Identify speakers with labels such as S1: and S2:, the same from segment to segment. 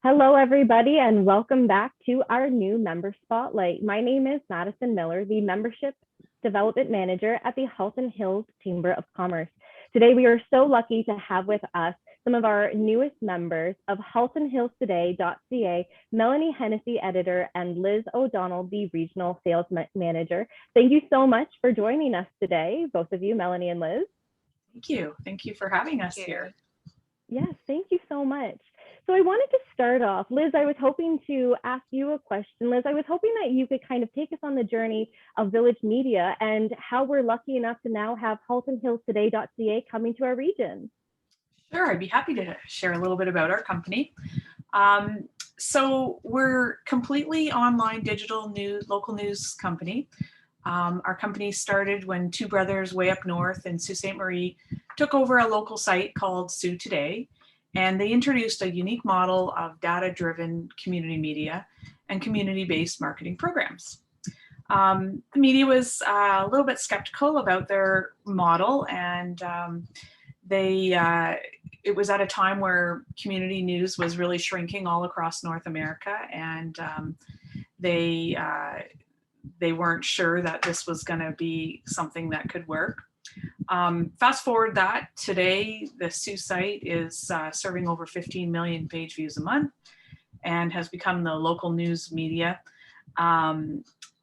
S1: Hello, everybody, and welcome back to our new member spotlight. My name is Madison Miller, the Membership Development Manager at the Halton Hills Chamber of Commerce. Today, we are so lucky to have with us some of our newest members of Haltonhillstoday.ca, Melanie Hennessey, editor, and Liz O'Donnell, the regional sales manager. Thank you so much for joining us today, both of you, Melanie and Liz.
S2: Thank you. Thank you for having us here.
S1: Yes, thank you so much. So I wanted to start off, Liz, I was hoping to ask you a question. Liz, I was hoping that you could kind of take us on the journey of Village Media and how we're lucky enough to now have Haltonhillstoday.ca coming to our region.
S2: Sure, I'd be happy to share a little bit about our company. So we're completely online digital news, local news company. Our company started when two brothers way up north in Sault Ste. Marie took over a local site called Sioux Today, and they introduced a unique model of data-driven community media and community-based marketing programs. The media was a little bit skeptical about their model, and it was at a time where community news was really shrinking all across North America, and they weren't sure that this was going to be something that could work. Fast forward that today, the Sioux site is serving over 15 million page views a month and has become the local news media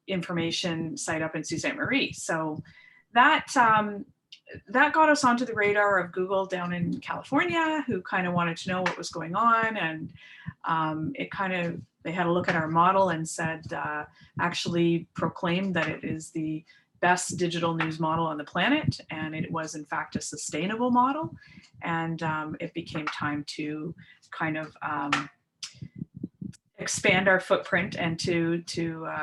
S2: information site up in Sault Ste. Marie. So that got us onto the radar of Google down in California, who kind of wanted to know what was going on, and they had a look at our model and said, actually proclaimed that it is the best digital news model on the planet, and it was in fact a sustainable model, and it became time to kind of expand our footprint and to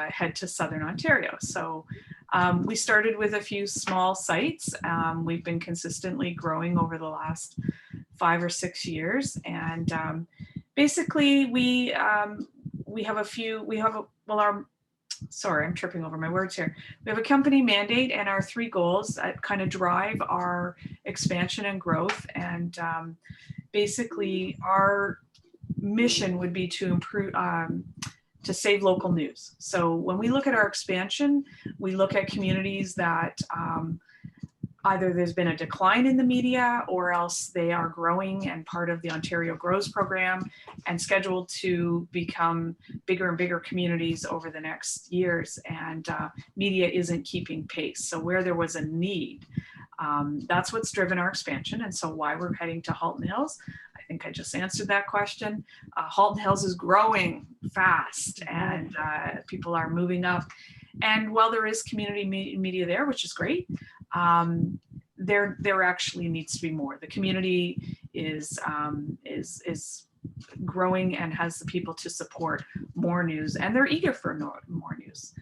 S2: head to Southern Ontario. So we started with a few small sites. We've been consistently growing over the last 5 or 6 years, and basically I'm tripping over my words here. We have a company mandate and our 3 goals that kind of drive our expansion and growth. And basically our mission would be to improve, to save local news. So when we look at our expansion, we look at communities that either there's been a decline in the media or else they are growing and part of the Ontario Grows program and scheduled to become bigger and bigger communities over the next years, and media isn't keeping pace. So where there was a need, that's what's driven our expansion, and so why we're heading to Halton Hills. I think I just answered that question. Halton Hills is growing fast, and people are moving up. And while there is community media there, which is great, there actually needs to be more. The community is growing and has the people to support more news, and they're eager for more news.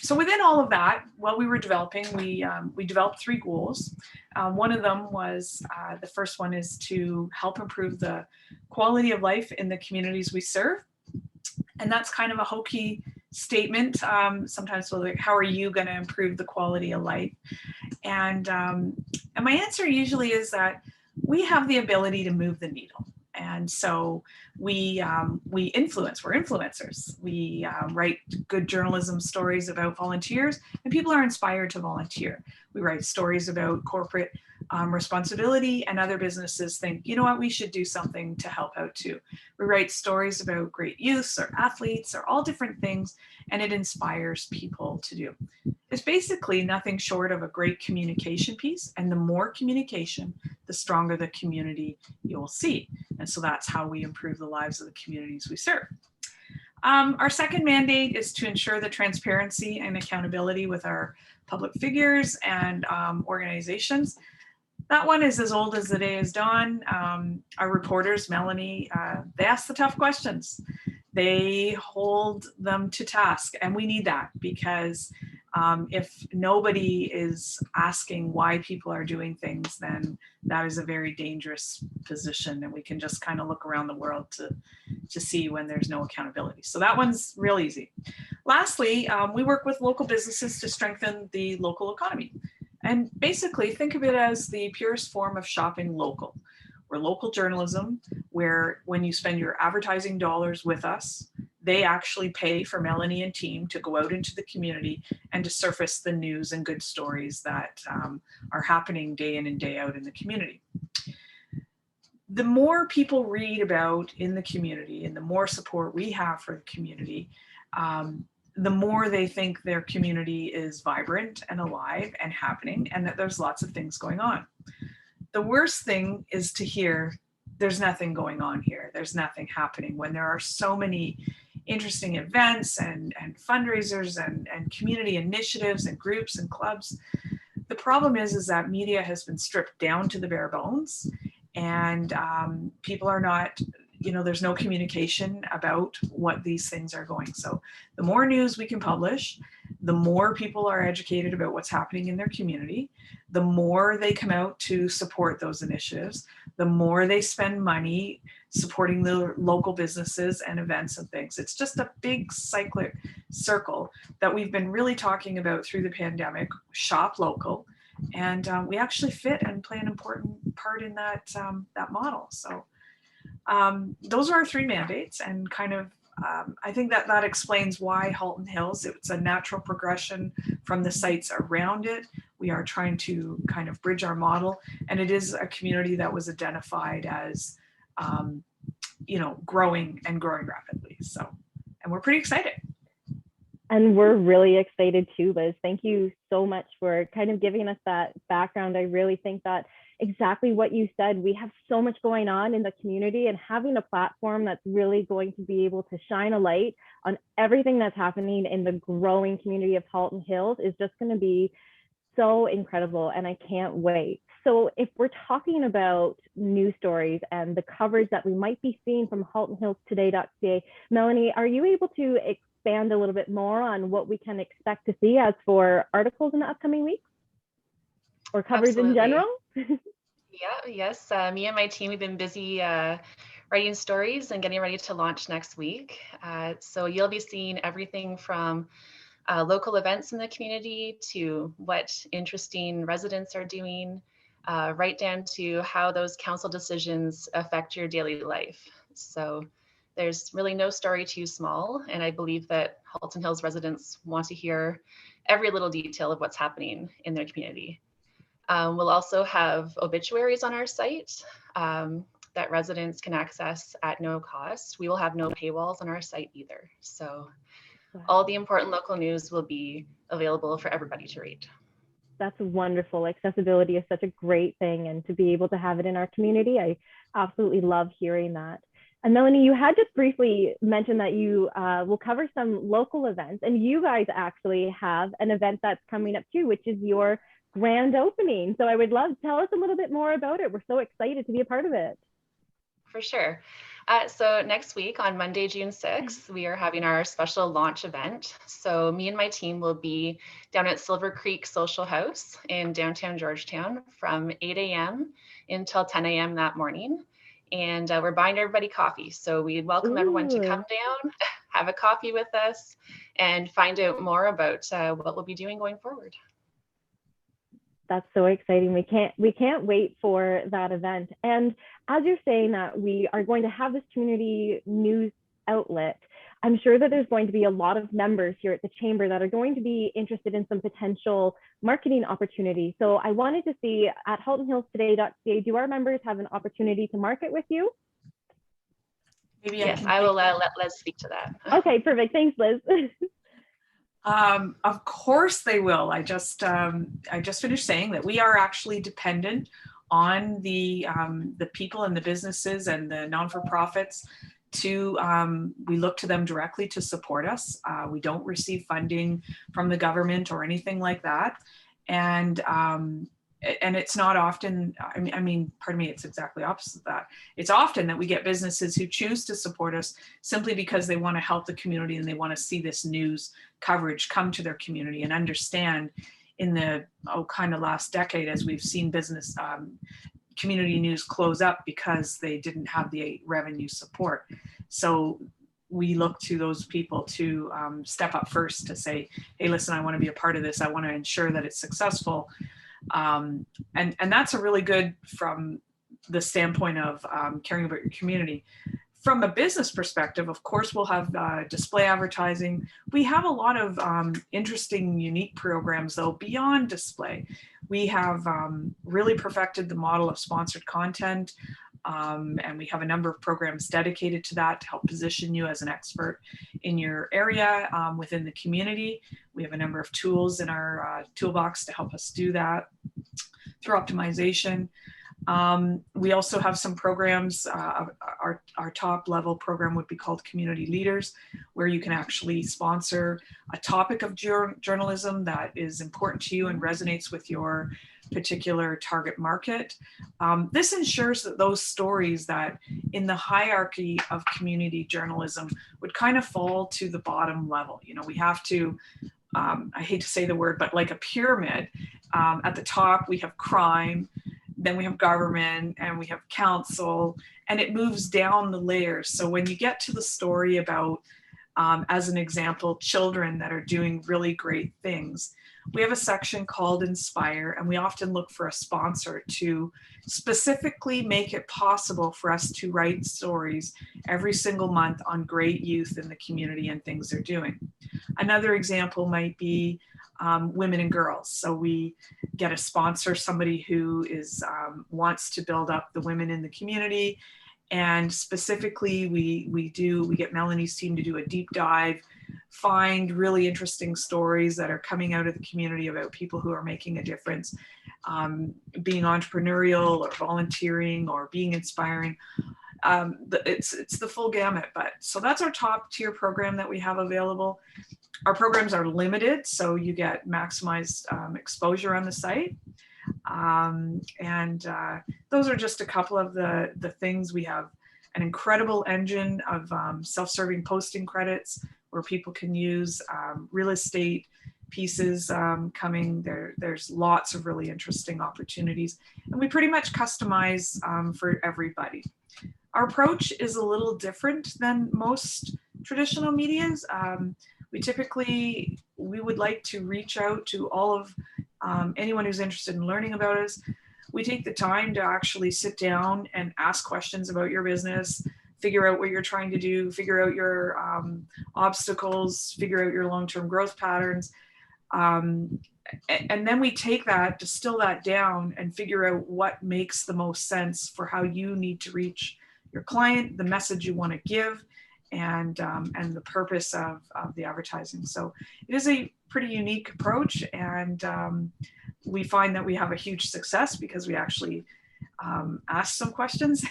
S2: So within all of that, while we were developing, we developed 3 goals. One of them was, the first one is to help improve the quality of life in the communities we serve. And that's kind of a hokey statement. Sometimes we're like, how are you going to improve the quality of life? And my answer usually is that we have the ability to move the needle. And so we influence, we're influencers. We write good journalism stories about volunteers, and people are inspired to volunteer. We write stories about corporate responsibility, and other businesses think, you know what, we should do something to help out too. We write stories about great youths or athletes or all different things, and it inspires people to do. It's basically nothing short of a great communication piece, and the more communication, the stronger the community you'll see. And so that's how we improve the lives of the communities we serve. Our second mandate is to ensure the transparency and accountability with our public figures and organizations. That one is as old as the day is dawn. Our reporters, Melanie, they ask the tough questions. They hold them to task, and we need that, because if nobody is asking why people are doing things, then that is a very dangerous position, and we can just kind of look around the world to see when there's no accountability. So that one's real easy. Lastly, we work with local businesses to strengthen the local economy. And basically think of it as the purest form of shopping local. We're local journalism where when you spend your advertising dollars with us, they actually pay for Melanie and team to go out into the community and to surface the news and good stories that are happening day in and day out in the community. The more people read about in the community and the more support we have for the community, the more they think their community is vibrant and alive and happening and that there's lots of things going on. The worst thing is to hear there's nothing going on here, there's nothing happening, when there are so many interesting events and fundraisers and community initiatives and groups and clubs. The problem is that media has been stripped down to the bare bones, and people are not, there's no communication about what these things are going. So the more news we can publish, the more people are educated about what's happening in their community, the more they come out to support those initiatives, the more they spend money supporting the local businesses and events and things. It's just a big cyclic circle that we've been really talking about through the pandemic. Shop local, and we actually fit and play an important part in that model. So those are our three mandates, and kind of I think that explains why Halton Hills. It's a natural progression from the sites around it. We are trying to kind of bridge our model, and it is a community that was identified as growing rapidly. So, and we're pretty excited.
S1: And we're really excited too, Liz. Thank you so much for kind of giving us that background. I really think that exactly what you said, we have so much going on in the community, and having a platform that's really going to be able to shine a light on everything that's happening in the growing community of Halton Hills is just going to be so incredible, and I can't wait. So if we're talking about news stories and the coverage that we might be seeing from Haltonhillstoday.ca, Melanie, are you able to expand a little bit more on what we can expect to see as for articles in the upcoming weeks or coverage in general?
S3: Yes. Me and my team, we've been busy writing stories and getting ready to launch next week. So you'll be seeing everything from local events in the community to what interesting residents are doing, right down to how those council decisions affect your daily life. So there's really no story too small, and I believe that Halton Hills residents want to hear every little detail of what's happening in their community. We'll also have obituaries on our site that residents can access at no cost. We will have no paywalls on our site either. So all the important local news will be available for everybody to read.
S1: That's wonderful. Accessibility is such a great thing, and to be able to have it in our community, I absolutely love hearing that. And Melanie, you had just briefly mentioned that you will cover some local events, and you guys actually have an event that's coming up too, which is your grand opening. So I would love to tell us a little bit more about it. We're so excited to be a part of it.
S3: For sure. So next week on Monday, June 6th, we are having our special launch event. So me and my team will be down at Silver Creek Social House in downtown Georgetown from 8 a.m. until 10 a.m. that morning. And we're buying everybody coffee. So we'd welcome everyone to come down, have a coffee with us, and find out more about what we'll be doing going forward.
S1: That's so exciting. We can't wait for that event. And as you're saying that we are going to have this community news outlet, I'm sure that there's going to be a lot of members here at the Chamber that are going to be interested in some potential marketing opportunities. So I wanted to see at Haltonhillstoday.ca, do our members have an opportunity to market with you?
S2: Maybe
S3: yes, I will let Liz speak to that.
S1: Okay, perfect. Thanks, Liz.
S2: Of course they will. I just finished saying that we are actually dependent on the people and the businesses and the non-for-profits to we look to them directly to support us. We don't receive funding from the government or anything like that, and it's not often. I mean, pardon me. It's exactly opposite of that. It's often that we get businesses who choose to support us simply because they want to help the community and they want to see this news coverage come to their community and understand. In the kind of last decade, as we've seen business community news close up because they didn't have the revenue support. So we look to those people to step up first to say, hey, listen, I want to be a part of this. I want to ensure that it's successful. And that's a really good from the standpoint of caring about your community. From a business perspective, of course, we'll have display advertising. We have a lot of interesting, unique programs, though, beyond display. We have really perfected the model of sponsored content, and we have a number of programs dedicated to that to help position you as an expert in your area within the community. We have a number of tools in our toolbox to help us do that through optimization. We also have some programs. Our top level program would be called Community Leaders, where you can actually sponsor a topic of journalism that is important to you and resonates with your particular target market. This ensures that those stories that in the hierarchy of community journalism would kind of fall to the bottom level. You know, we have to, I hate to say the word, but like a pyramid. At the top, we have crime, then we have government, and we have council, and it moves down the layers. So when you get to the story about, as an example, children that are doing really great things, we have a section called Inspire, and we often look for a sponsor to specifically make it possible for us to write stories every single month on great youth in the community and things they're doing. Another example might be women and girls. So we get a sponsor, somebody who is wants to build up the women in the community. And specifically, we get Melanie's team to do a deep dive, find really interesting stories that are coming out of the community about people who are making a difference, being entrepreneurial or volunteering or being inspiring. It's the full gamut. But so that's our top tier program that we have available. Our programs are limited, so you get maximized exposure on the site. Those are just a couple of the things. We have an incredible engine of self-serving posting credits where people can use real estate pieces coming. There's lots of really interesting opportunities, and we pretty much customize for everybody. Our approach is a little different than most traditional medias. We would like to reach out to all of anyone who's interested in learning about us. We take the time to actually sit down and ask questions about your business, figure out what you're trying to do, figure out your obstacles, figure out your long-term growth patterns. And then we take that, distill that down, and figure out what makes the most sense for how you need to reach your client, the message you want to give, and the purpose of the advertising. So it is a pretty unique approach, and we find that we have a huge success because we actually asked some questions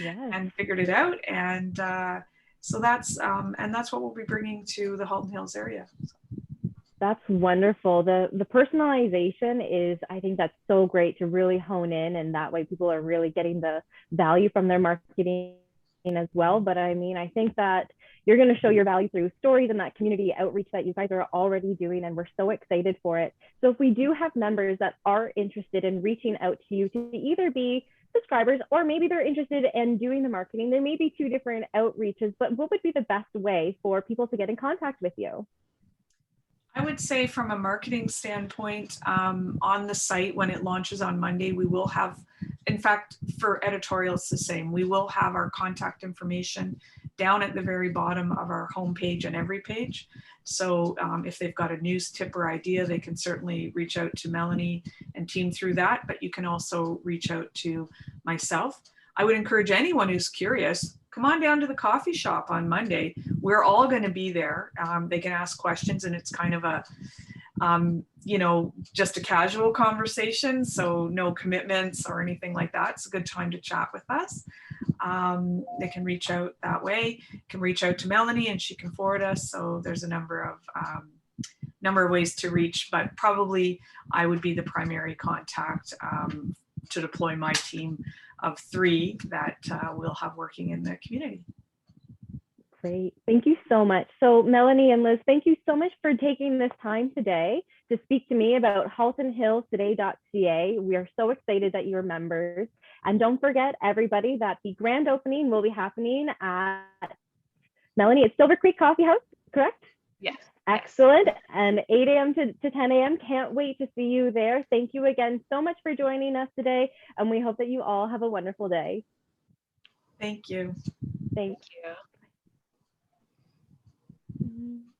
S2: and figured it out, and so that's what we'll be bringing to the Halton Hills area.
S1: That's wonderful. The personalization is, I think that's so great to really hone in, and that way people are really getting the value from their marketing as well. But I mean, I think that you're going to show your value through stories and that community outreach that you guys are already doing, and we're so excited for it. So if we do have members that are interested in reaching out to you to either be subscribers, or maybe they're interested in doing the marketing, there may be two different outreaches, but what would be the best way for people to get in contact with you?
S2: I would say from a marketing standpoint, on the site when it launches on Monday, we will have, in fact, for editorial, it's the same. We will have our contact information down at the very bottom of our homepage and every page. So if they've got a news tip or idea, they can certainly reach out to Melanie and team through that, but you can also reach out to myself. I would encourage anyone who's curious, come on down to the coffee shop on Monday. We're all going to be there. They can ask questions, and it's kind of a, just a casual conversation. So no commitments or anything like that. It's a good time to chat with us. They can reach out that way. Can reach out to Melanie, and she can forward us. So there's a number of ways to reach, but probably I would be the primary contact to deploy my team of 3 that we'll have working in the community.
S1: Great. Thank you so much. So Melanie and Liz, thank you so much for taking this time today to speak to me about Haltonhillstoday.ca. We are so excited that you're members. And don't forget, everybody, that the grand opening will be happening at, Melanie, it's Silver Creek Coffee House, correct?
S3: Yes.
S1: Excellent. And 8 a.m. to 10 a.m. Can't wait to see you there. Thank you again so much for joining us today. And we hope that you all have a wonderful day.
S2: Thank you.
S1: Thank
S3: you.
S1: you.